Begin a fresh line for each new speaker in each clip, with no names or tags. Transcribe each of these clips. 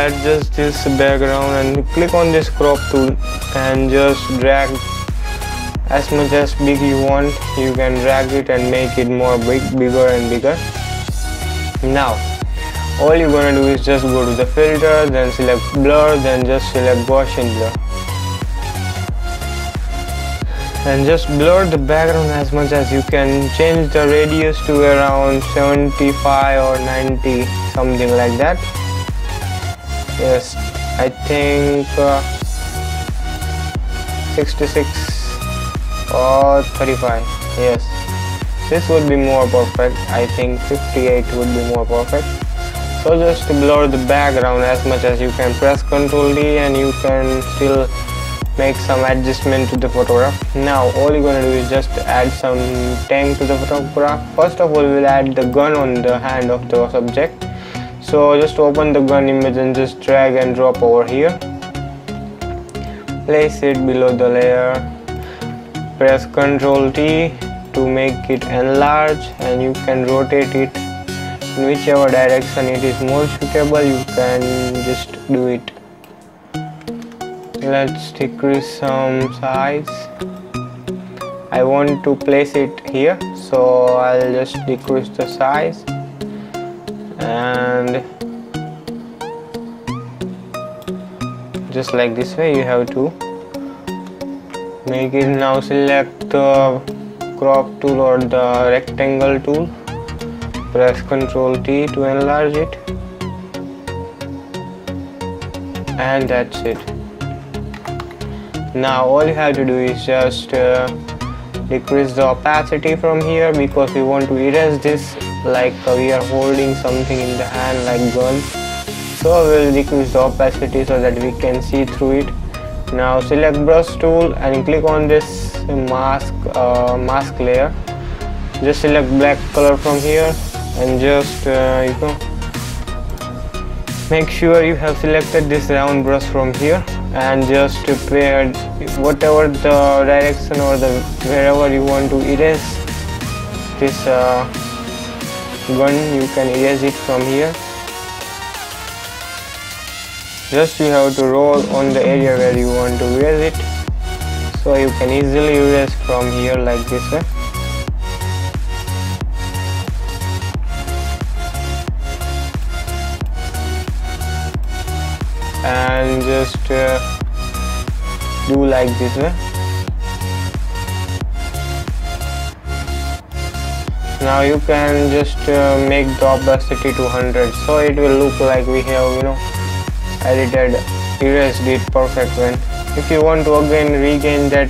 adjust this background and click on this crop tool and just drag as much as big you want. You can drag it and make it more bigger and bigger. Now all you're gonna do is just go to the filter, then select blur, then just select Gaussian blur and just blur the background as much as you can. Change the radius to around 75 or 90, something like that. Yes, I think 66 or 35. Yes, this would be more perfect. I think 58 would be more perfect. So just blur the background as much as you can. Press Ctrl D and you can still make some adjustment to the photograph. Now all you're gonna do is just add some tank to the photograph. First of all, we'll add the gun on the hand of the subject. So just open the gun image and just drag and drop over here. Place it below the layer. Press Ctrl T to make it enlarge, and you can rotate it in whichever direction it is more suitable. You can just do it. Let's decrease some size. I want to place it here, so I'll just decrease the size and just like this way you have to make it. Now select the crop tool or the rectangle tool. Press Ctrl T to enlarge it, and that's it. Now all you have to do is just decrease the opacity from here, because we want to erase this like we are holding something in the hand like gun. So we'll decrease the opacity so that we can see through it. Now select brush tool and click on this mask layer. Just select black color from here and just make sure you have selected this round brush from here, and just prepare whatever the direction or the wherever you want to erase this gun, you can erase it from here. Just you have to roll on the area where you want to erase it, so you can easily erase from here like this way. And just do like this way. Now you can just make the opacity to 100, so it will look like we have edited, erased it perfect. When if you want to again regain that,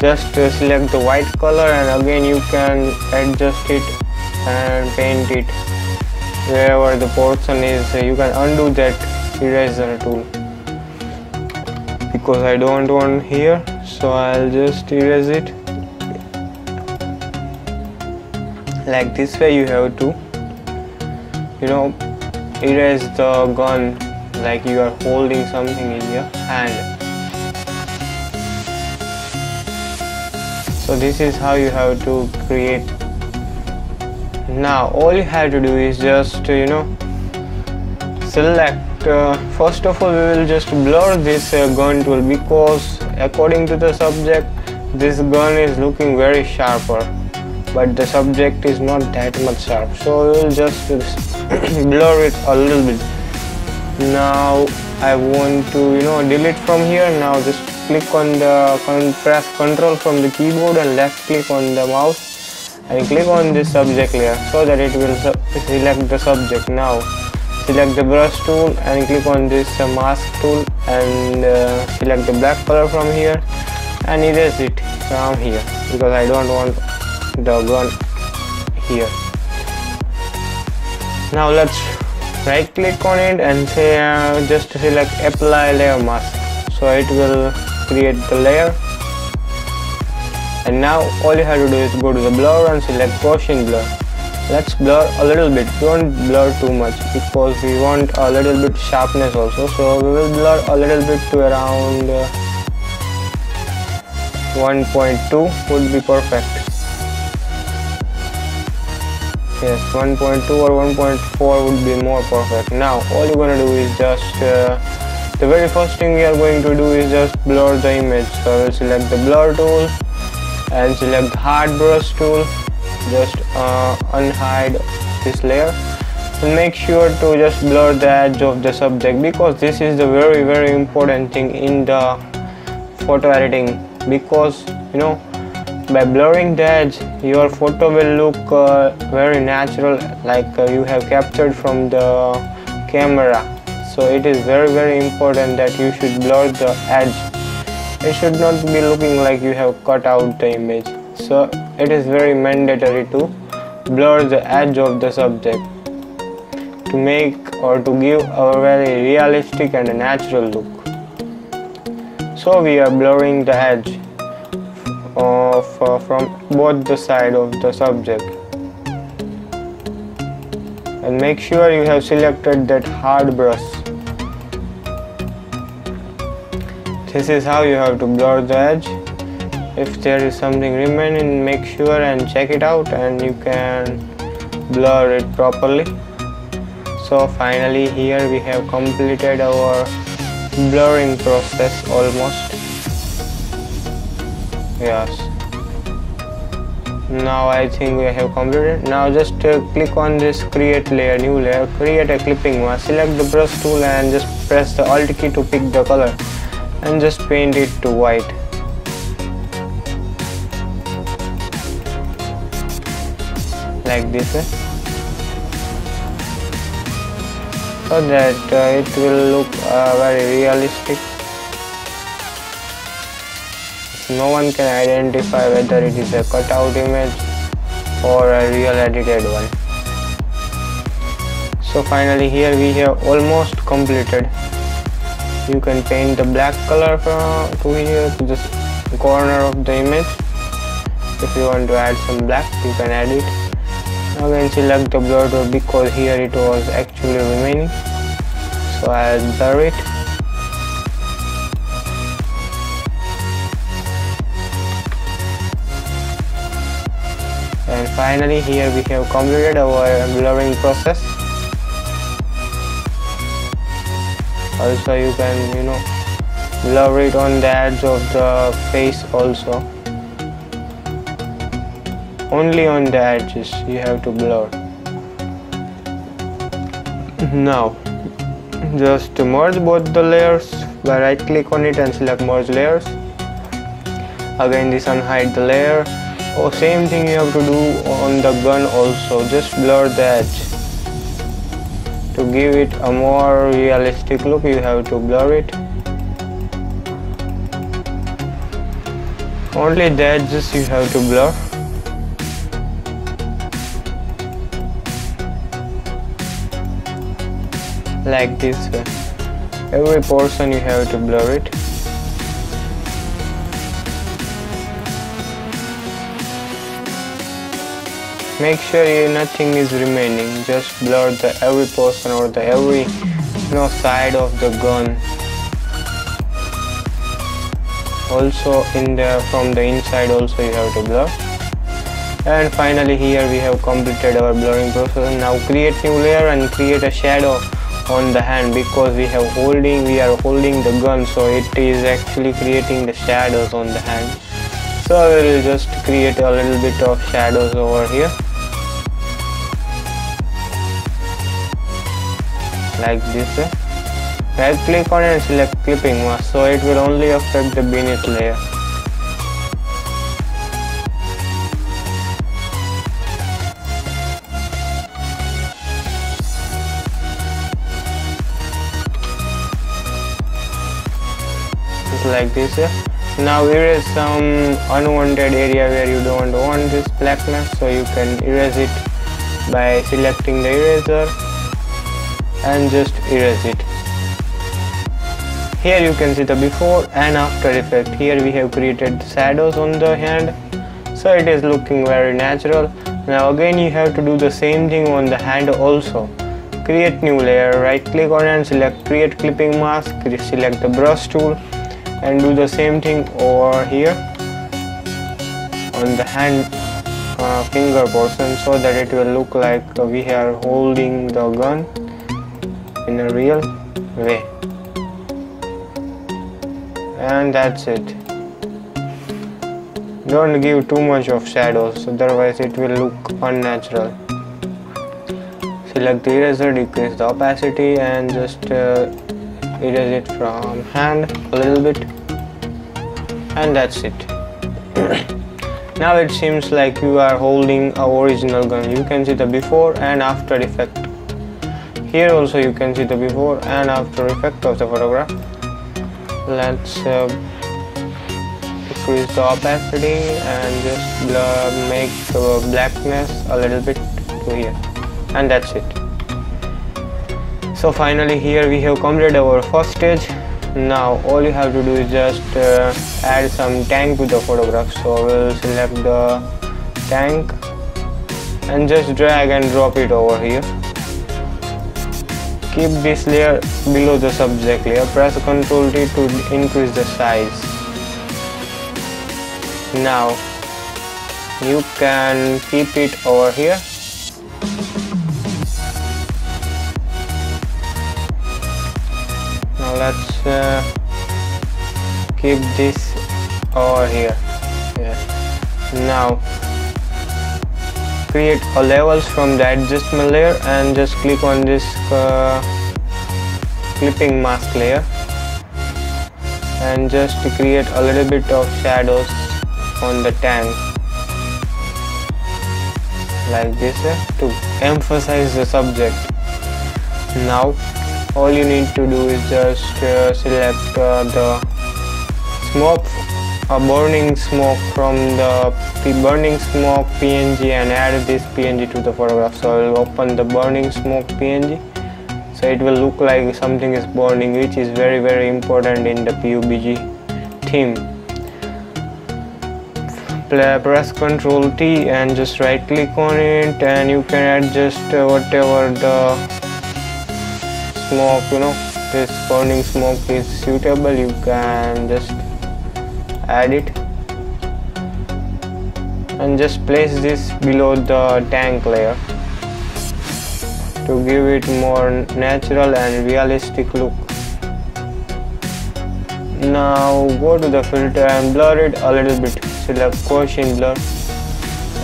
just select the white color and again you can adjust it and paint it wherever the portion is. You can undo that eraser tool, because I don't want here, so I'll just erase it like this way. You have to erase the gun like you are holding something in your hand. So this is how you have to create. Now all you have to do is just select, first of all we will just blur this gun tool, because according to the subject this gun is looking very sharper, but the subject is not that much sharp, so we will just blur it a little bit. Now I want to delete from here. Now just click on the press Ctrl from the keyboard and left click on the mouse and click on this subject layer, so that it will select the subject. Now select the brush tool and click on this mask tool and select the black color from here and erase it from here, because I don't want the gun here. Now let's right click on it and say just select apply layer mask, so it will create the layer. And now all you have to do is go to the blur and select Gaussian blur. Let's blur a little bit, don't blur too much, because we want a little bit sharpness also. So we will blur a little bit to around 1.2 would be perfect. Yes, 1.2 or 1.4 would be more perfect. Now all you're gonna do is just the very first thing we are going to do is just blur the image. So I will select the blur tool and select the hard brush tool. Just unhide this layer and make sure to just blur the edge of the subject, because this is the very important thing in the photo editing, because you know, by blurring the edge your photo will look very natural, like you have captured from the camera. So it is very important that you should blur the edge. It should not be looking like you have cut out the image. So it is very mandatory to blur the edge of the subject to make or to give a very realistic and a natural look. So we are blurring the edge from both the side of the subject, and make sure you have selected that hard brush. This is how you have to blur the edge. If there is something remaining, make sure and check it out and you can blur it properly. So finally here we have completed our blurring process almost. Yes, now I think we have completed. Now just click on this create layer, new layer, create a clipping mask, select the brush tool and just press the alt key to pick the color and just paint it to white. Like this way, so that it will look very realistic. No one can identify whether it is a cutout image or a real edited one. So finally here we have almost completed. You can paint the black color to here, to this corner of the image. If you want to add some black, you can add it. Now again select the blur tool, because here it was actually remaining. So I'll blur it. And finally here we have completed our blurring process. Also you can, you know, blur it on the edge of the face also. Only on the edges you have to blur. Now just to merge both the layers by right click on it and select merge layers. Again this unhide the layer. Oh, same thing you have to do on the gun also. Just blur the edge. To give it a more realistic look, you have to blur it. Only the edges you have to blur. Like this way. Every portion you have to blur it. Make sure nothing is remaining. Just blur the every portion or the every side of the gun. Also from the inside also you have to blur. And finally here we have completed our blurring process. Now create new layer and create a shadow on the hand, because we are holding the gun, so it is actually creating the shadows on the hand. So I will just create a little bit of shadows over here. Like this way. Right click on it and select clipping mask, so it will only affect the beneath layer. Just like this way. Now erase some unwanted area where you don't want this blackness, so you can erase it by selecting the eraser and just erase it. Here you can see the before and after effect. Here we have created shadows on the hand, so it is looking very natural. Now again you have to do the same thing on the hand also. Create new layer, right click on it and select create clipping mask, select the brush tool and do the same thing over here on the hand finger portion so that it will look like we are holding the gun in a real way. And that's it. Don't give too much of shadows, otherwise it will look unnatural. Select the eraser, decrease the opacity, and just erase it from hand a little bit, and that's it. Now it seems like you are holding a original gun. You can see the before and after effect. Here also you can see the before and after effect of the photograph. Let's decrease the opacity and just make the blackness a little bit to here, and that's it. So finally here we have completed our first stage. Now all you have to do is just add some tank to the photograph. So we'll select the tank and just drag and drop it over here. Keep this layer below the subject layer. Press Ctrl D to increase the size. Now you can keep it over here. Now let's keep this over here. Yeah. Now create a levels from the adjustment layer and just click on this clipping mask layer and just create a little bit of shadows on the tank like this to emphasize the subject. Now all you need to do is just select the smoke, burning smoke from the burning smoke PNG and add this PNG to the photograph. So I will open the burning smoke PNG, so it will look like something is burning, which is very important in the PUBG theme. Press Ctrl T and just right click on it, and you can adjust whatever the smoke, this burning smoke is suitable. You can just add it and just place this below the tank layer to give it more natural and realistic look. Now go to the filter and blur it a little bit. Select Gaussian blur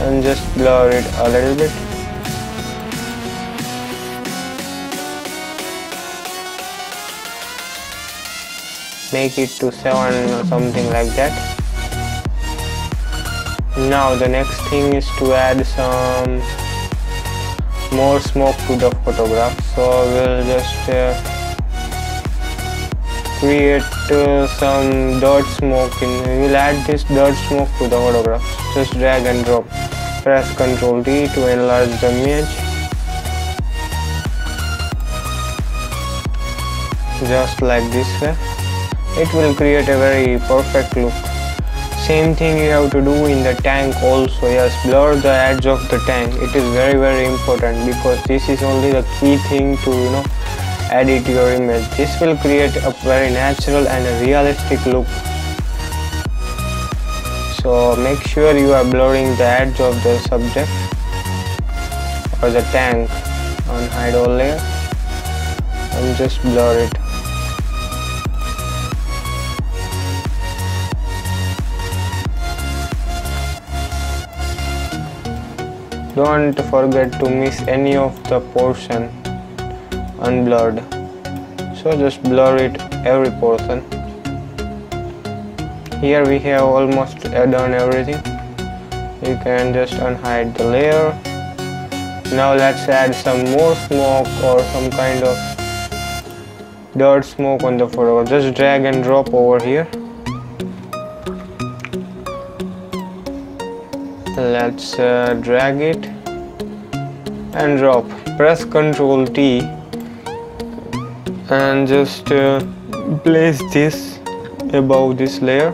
and just blur it a little bit. Make it to 7 or something like that. Now the next thing is to add some more smoke to the photograph. So we'll just create some dirt smoke. We'll add this dirt smoke to the photograph. Just drag and drop. Press Ctrl D to enlarge the image. Just like this way. It will create a very perfect look. Same thing you have to do in the tank also. Yes, blur the edge of the tank. It is very important because this is only the key thing to edit your image. This will create a very natural and a realistic look. So make sure you are blurring the edge of the subject or the tank on hide all layer and just blur it. Don't forget to miss any of the portion unblurred. So just blur it every portion. Here we have almost done everything. You can just unhide the layer. Now let's add some more smoke or some kind of dirt smoke on the photo. Just drag and drop over here. Let's drag it and drop. Press Ctrl T and just place this above this layer.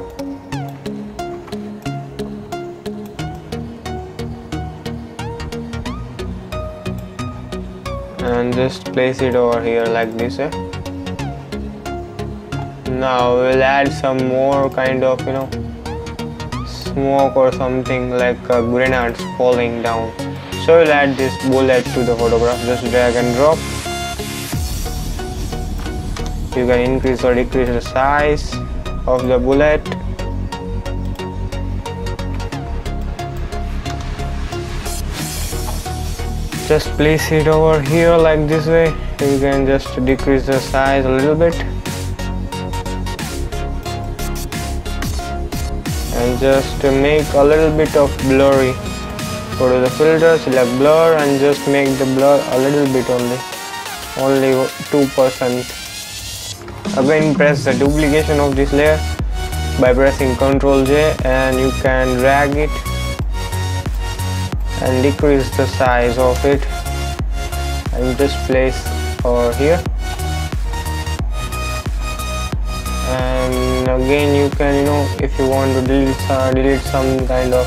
And just place it over here like this. Now we'll add some more kind of smoke or something like grenades falling down. So we'll add this bullet to the photograph. Just drag and drop. You can increase or decrease the size of the bullet. Just place it over here like this way. You can just decrease the size a little bit and just make a little bit of blurry. Go to the filter, select blur and just make the blur a little bit only 2%. Again press the duplication of this layer by pressing Ctrl J, and you can drag it and decrease the size of it and just place over here. And again you can, if you want to delete some kind of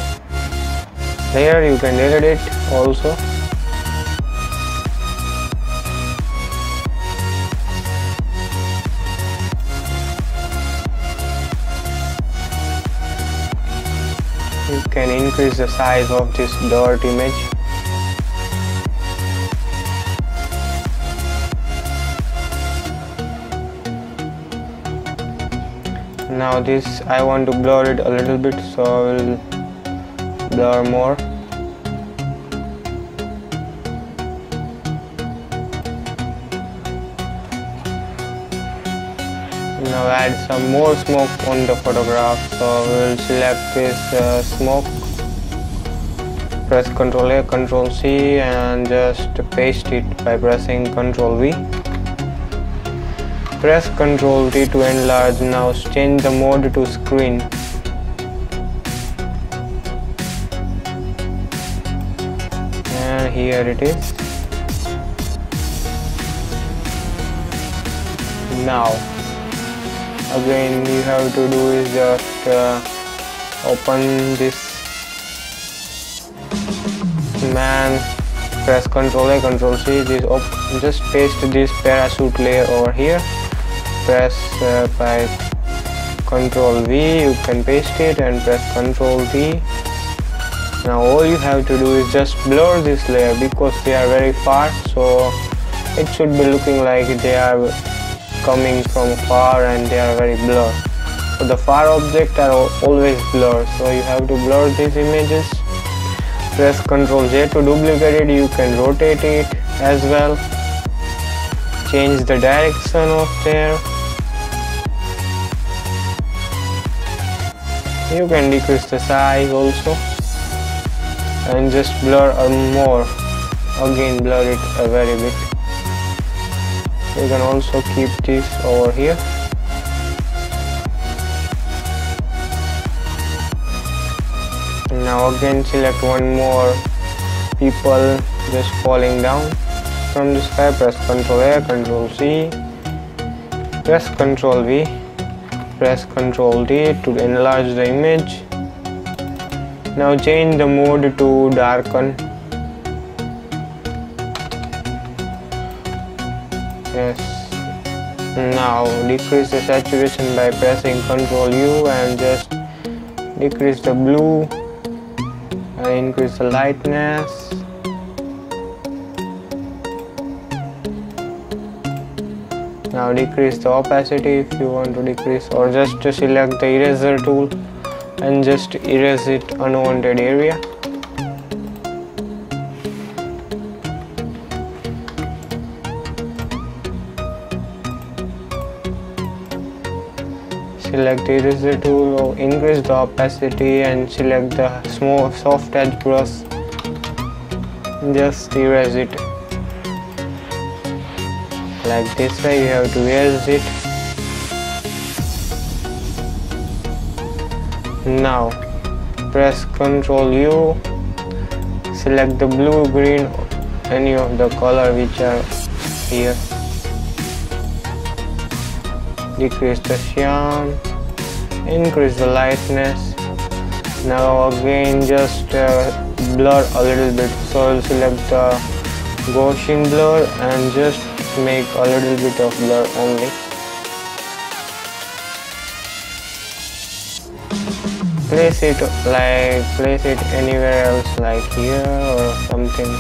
layer, you can delete it also. You can increase the size of this dirt image. Now this I want to blur it a little bit, so I will blur more. Now add some more smoke on the photograph, so we will select this smoke, press Ctrl A, Ctrl C and just paste it by pressing Ctrl V. Press Ctrl D to enlarge. Now change the mode to screen. And here it is. Now again you have to do is just open this man, press Ctrl A, Ctrl C, just paste this parachute layer over here, press by Ctrl V, you can paste it and press Ctrl D. Now all you have to do is just blur this layer because they are very far, so it should be looking like they are coming from far and they are very blurred. So the far objects are always blurred, so you have to blur these images. Press Ctrl J to duplicate it. You can rotate it as well, change the direction of there. You can decrease the size also and just blur more. Again blur it a very bit. You can also keep this over here. Now again select one more people just falling down from the sky. Press Ctrl A, Ctrl C, press Ctrl V, press Ctrl D to enlarge the image. Now change the mode to darken. Yes. Now decrease the saturation by pressing Ctrl U and just decrease the blue and increase the lightness. Now decrease the opacity if you want to decrease, or just to select the eraser tool and just erase it unwanted area. Select the eraser tool or increase the opacity and select the small soft edge brush. Just erase it. Like this way you have to erase it. Now press Ctrl U, select the blue, green, any of the color which are here. Decrease the cyan, increase the lightness. Now again just blur a little bit, so I'll select the Gaussian blur and just make a little bit of blur only. place it anywhere else, like here or something.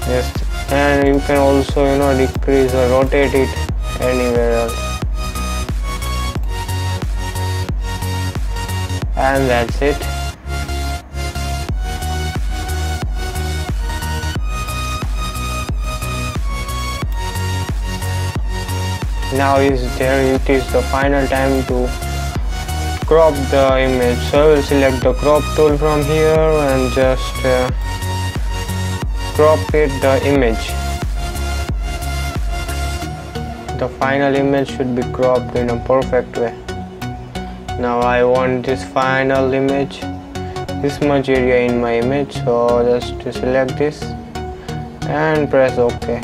Yes, and you can also decrease or rotate it anywhere else. And that's it. Now it is the final time to crop the image. So I will select the crop tool from here and just crop the image. The final image should be cropped in a perfect way. Now I want this final image, this much area in my image, so just select this and press OK.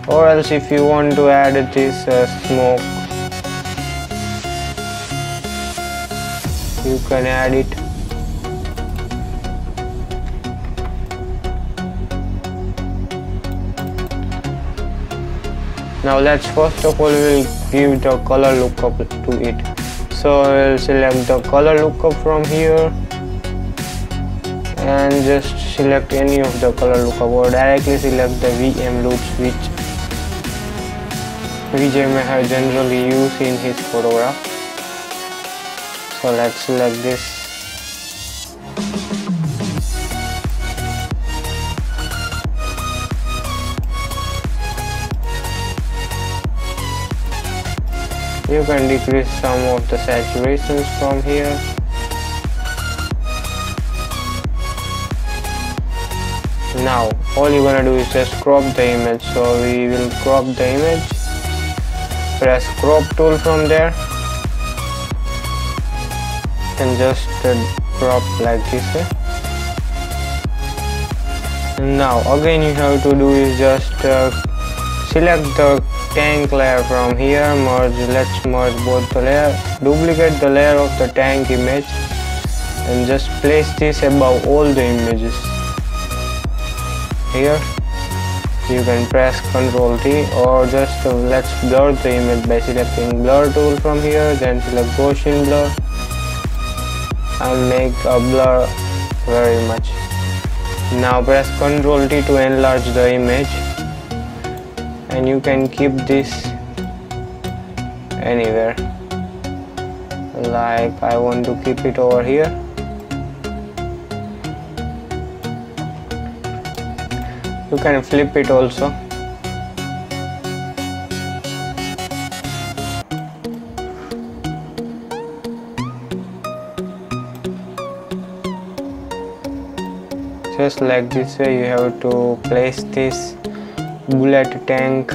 Or else if you want to add this smoke, you can add it. Now let's first of all we'll give the color lookup to it. So we'll select the color lookup from here and just select any of the color lookup, or directly select the VM loops which Vijay Mahar generally use in his photograph. So let's select this. You can decrease some of the saturations from here. Now all you're gonna do is just crop the image. So we will crop the image. Press crop tool from there and just crop like this way. Now again you have to do is just select the tank layer from here, let's merge both the layer, duplicate the layer of the tank image and just place this above all the images. Here you can press Ctrl T, or just let's blur the image by selecting blur tool from here, then select Gaussian blur and make a blur very much. Now press Ctrl T to enlarge the image, and you can keep this anywhere, like I want to keep it over here. You can flip it also. Just like this way you have to place this bullet tank.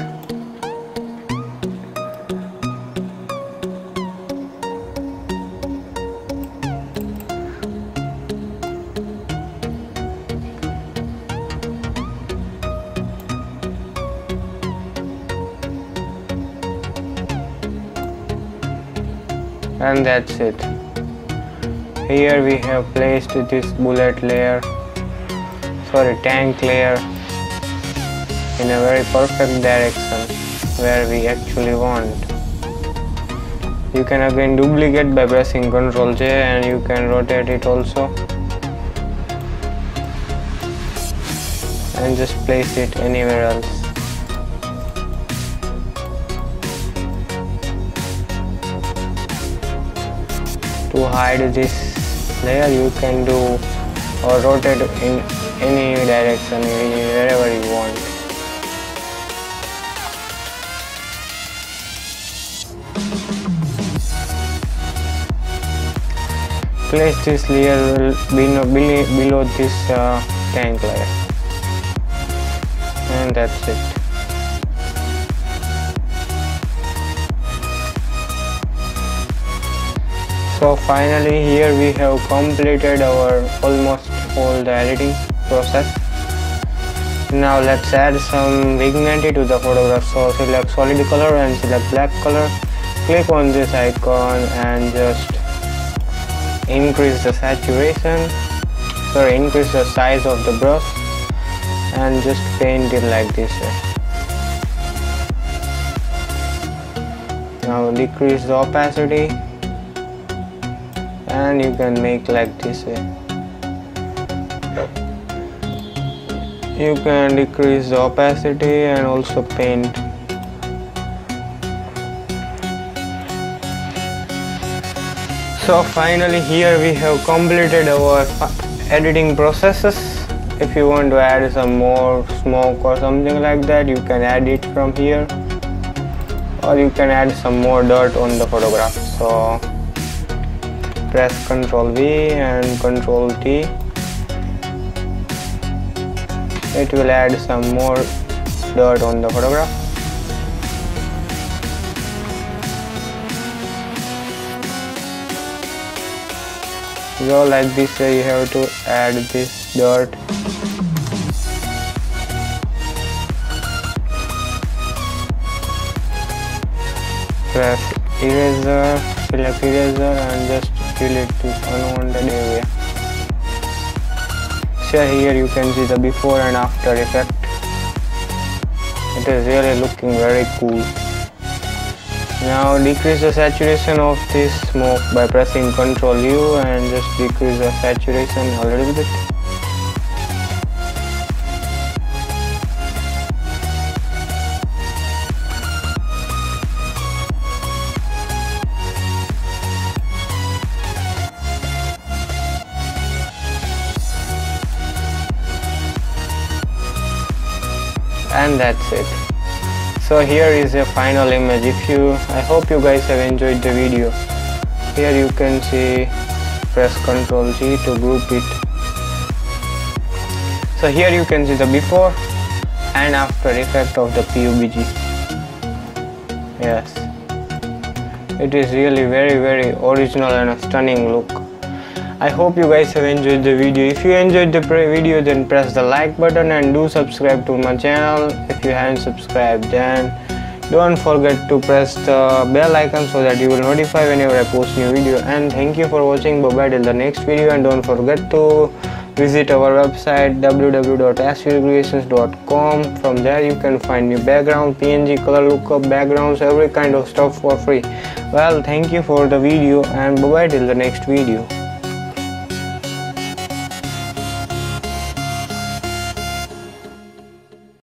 And that's it. Here we have placed this bullet layer, tank layer in a very perfect direction where we actually want. You can again duplicate by pressing Ctrl J, and you can rotate it also and just place it anywhere else. To hide this layer you can do or rotate in any direction, wherever you want. Place this layer below this tank layer, and that's it. So finally here we have completed our almost all the editing process. Now let's add some vignette to the photograph. So select solid color and select black color. Click on this icon and just increase the saturation, increase the size of the brush and just paint it like this way. Now decrease the opacity, and you can make like this way. You can decrease the opacity and also paint. So finally here we have completed our editing processes. If you want to add some more smoke or something like that, you can add it from here, or you can add some more dirt on the photograph. So press Ctrl V and Ctrl T. It will add some more dirt on the photograph. So like this way you have to add this dirt. Press eraser, select eraser and just delete this unwanted area. So here you can see the before and after effect. It is really looking very cool. Now decrease the saturation of this smoke by pressing Ctrl U and just decrease the saturation a little bit. And that's it. So here is a final image. I hope you guys have enjoyed the video. Here you can see, press Ctrl Z to group it. So here you can see the before and after effect of the PUBG. Yes, it is really very original and a stunning look. I hope you guys have enjoyed the video. If you enjoyed the video, then press the like button and do subscribe to my channel. If you haven't subscribed, then don't forget to press the bell icon so that you will notify whenever I post new video. And thank you for watching. Bye bye till the next video, and don't forget to visit our website www.ashvircreations.com. From there you can find new background, PNG, color lookup, backgrounds, every kind of stuff for free. Well, thank you for the video, and bye bye till the next video.